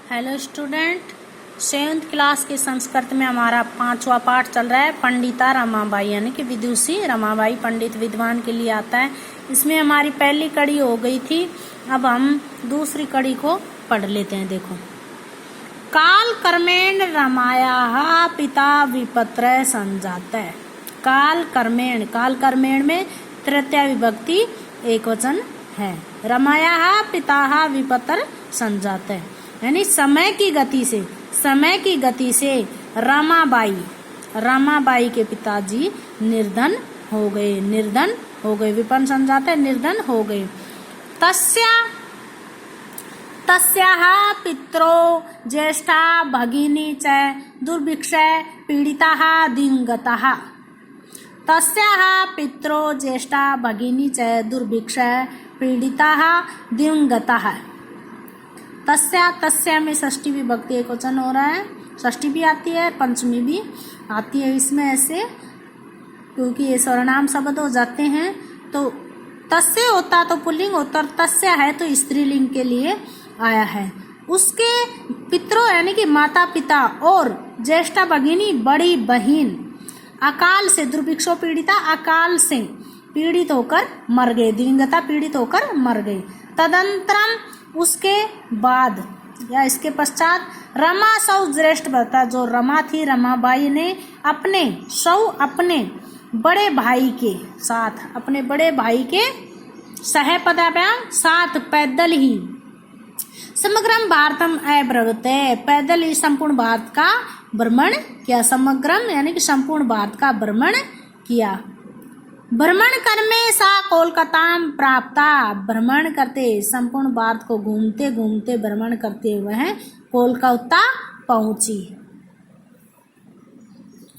Hello student, 7th class के संस्कृत में हमारा 5वां पाठ चल रहा है। पंडिता रमाबाई यानी कि विदुषी रमाबाई पंडित विद्वान के लिए आता है। इसमें हमारी पहली कड़ी हो गई थी, अब हम दूसरी कड़ी को पढ़ लेते हैं। देखो, काल कर्मेण रमाया पिता विपत्र संजात। काल कर्मेण में तृतीया विभक्ति एक वचन है। रमाया पिता विपत्र संजात यानी समय की गति से रमाबाई के पिताजी निर्धन हो गए। विपन्न संजात है, निर्धन हो गए। तस्याः पित्रो ज्येष्ठा भगिनी च दुर्भिक्षे पीडिताः दिवंगताः। तस्याः पित्रो ज्येष्ठा भगिनी च दुर्भिक्षे पीडिताः दिवंगताः। तस्या में षष्ठी विभक्ति एक वचन हो रहा है। षष्ठी भी आती है, पंचमी भी आती है इसमें ऐसे, क्योंकि ये सर्वनाम शब्द हो जाते हैं। तो तस्य होता तो पुल्लिंग होता, और तस्या है तो स्त्रीलिंग के लिए आया है। उसके पितरों यानी कि माता पिता और ज्येष्ठा भगिनी बड़ी बहन अकाल से दुर्भिक्षो पीड़िता, अकाल से पीड़ित होकर मर गए। दिवंगता पीड़ित होकर मर गए। तदंतरम उसके बाद या इसके पश्चात रमा सौ ज्येष्ठ भर्ता, जो रमा थी रमाबाई ने अपने बड़े भाई के सहपदाभ्याम साथ पैदल ही समग्रम भारतम अब्रवते, पैदल ही संपूर्ण भारत का भ्रमण किया। समग्रम यानी कि संपूर्ण भारत का भ्रमण किया। भ्रमण कर्मे सा कोलकाता प्राप्ता, भ्रमण करते संपूर्ण भारत को घूमते घूमते भ्रमण करते वह कोलकाता पहुंची।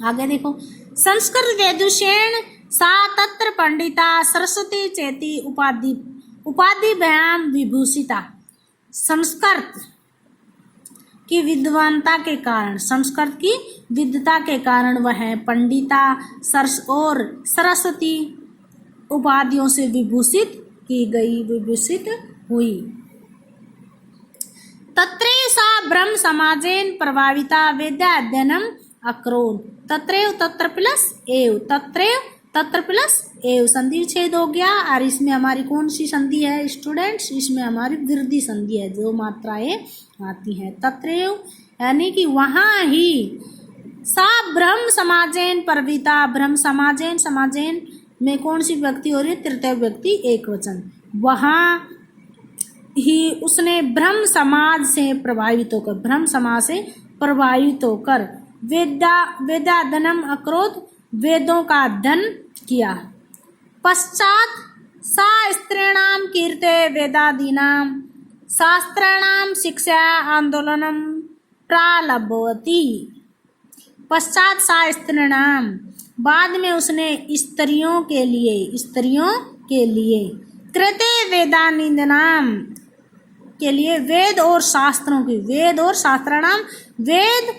आगे देखो, संस्कृत विदुषेण सा तत्र पंडिता सरस्वती चेती उपाधि भयाम विभूषिता। संस्कृत की विद्वानता के कारण, संस्कृत की विद्वता के कारण वह पंडिता और सरस्वती उपाधियों से विभूषित हुई। तत्रैव सा ब्रह्म समाजेन प्रभाविता विद्या अध्ययनम अकरोत्। तत्रैव तत्र प्लस एव संधि विच्छेद हो गया। और इसमें हमारी कौन सी संधि है स्टूडेंट्स? इसमें हमारी वृद्धि संधि है, जो मात्राएं आती हैं। तत्रैव यानी कि वहां ही, सा ब्रह्म समाजेन प्रवीता, ब्रह्म समाजेन में कौन सी व्यक्ति हो रही है? तृतीय व्यक्ति एक वचन। वहां ही उसने ब्रह्म समाज से प्रभावित होकर वेदाध्ययनम अकरोत्, वेदों का अध्ययन किया। पश्चात सा स्त्रीणाम कीर्ते वेदादीनाम शास्त्राणाम शिक्षा आंदोलनम प्रारब्धवती। पश्चात सा स्त्रीणाम, बाद में उसने स्त्रियों के लिए कृते वेदानिंदनाम के लिए वेद और शास्त्राणाम, वेद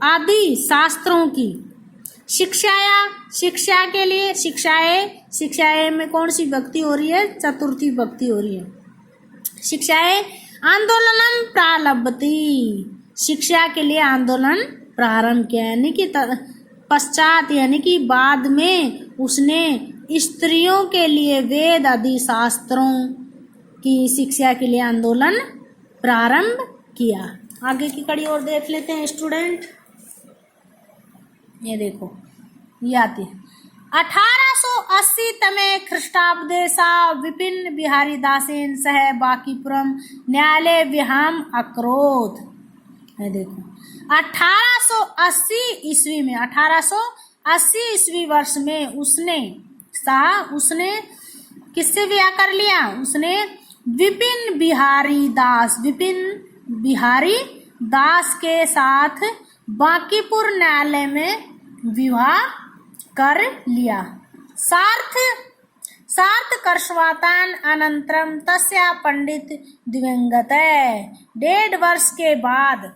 आदि शास्त्रों की शिक्षा के लिए, शिक्षाएं में कौन सी भक्ति हो रही है? चतुर्थी भक्ति हो रही है। शिक्षाएं आंदोलनम प्रारब्धति, शिक्षा के लिए आंदोलन प्रारंभ किया। यानी कि पश्चात यानी कि बाद में उसने स्त्रियों के लिए वेद आदि शास्त्रों की शिक्षा के लिए आंदोलन प्रारंभ किया। आगे की कड़ी और देख लेते हैं स्टूडेंट। ये देखो, ये आती है 1880 तमे ख्रीष्टाब्दे सा विपिन बिहारी दासेन सह बांकीपुरम न्यायालय विहाम अकरोत्। ये देखो, 1880 ईस्वी में, 1880 ईस्वी वर्ष में उसने किससे ब्याह कर लिया? उसने विपिन बिहारी दास के साथ बांकीपुर न्यायालय में विवाह कर लिया। सार्थ कर्षवातान अनंतरम तस्या पंडित दिवंगत। 1.5 वर्ष के बाद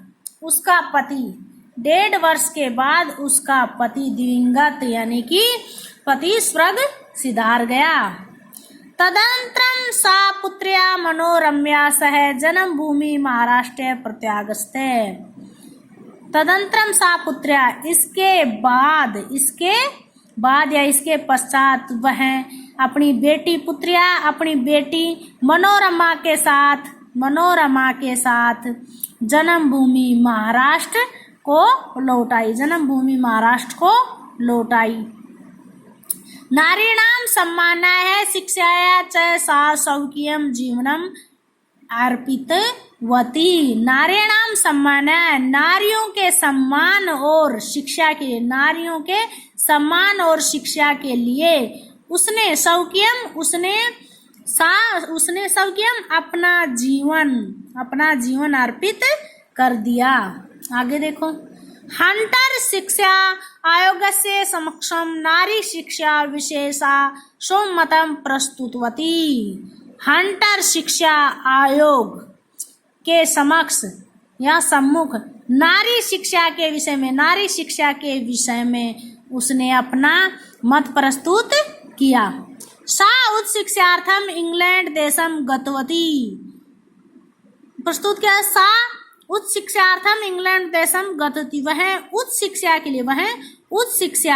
उसका पति दिवंगत यानी कि पति स्वर्ग सिधार गया। तदनन्तरं सा पुत्र्या मनोरम्या सह जन्मभूमि महाराष्ट्र प्रत्यागस्ते। तदनन्तरं सा पुत्र्या, इसके बाद या इसके पश्चात वह अपनी बेटी पुत्र्या, अपनी बेटी मनोरमा के साथ जन्मभूमि महाराष्ट्र को लौटाई। नारीणां सम्मानाय शिक्षाया च सा सौख्यं जीवनम अर्पितवती। नारीणां सम्मानाय, नारियों के सम्मान और शिक्षा के लिए उसने सौख्यम अपना जीवन अर्पित कर दिया। आगे देखो, हंटर शिक्षा आयोग से समक्षम नारी शिक्षा विशेषा सोमतम प्रस्तुतवती। हंटर शिक्षा आयोग के समक्ष या सम्मुख नारी शिक्षा के विषय में उसने अपना मत प्रस्तुत किया। सा उच्च शिक्षार्थम इंग्लैंड देशम गतवती। प्रस्तुत किया, सा उच्च शिक्षार्थम इंग्लैंड देशम गतवती। वह उच्च शिक्षा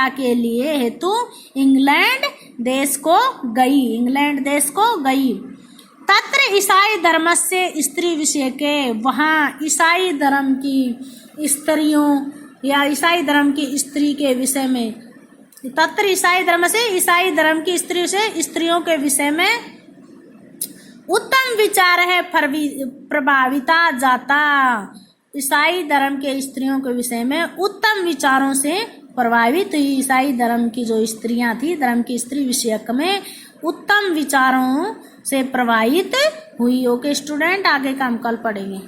के लिए हेतु इंग्लैंड देश को गई। तत्र ईसाई धर्म से स्त्री विषय के, वहाँ ईसाई धर्म की स्त्रियों या ईसाई धर्म की स्त्री के विषय में, तत्र ईसाई धर्म की स्त्रियों के विषय में उत्तम विचार है प्रभाविता जाता। ईसाई धर्म के स्त्रियों के विषय में उत्तम विचारों से प्रभावित हुई। ईसाई धर्म की जो स्त्रियां थी, धर्म की स्त्री विषयक में उत्तम विचारों से प्रभावित हुई। ओके स्टूडेंट, आगे का हम कल पढ़ेंगे।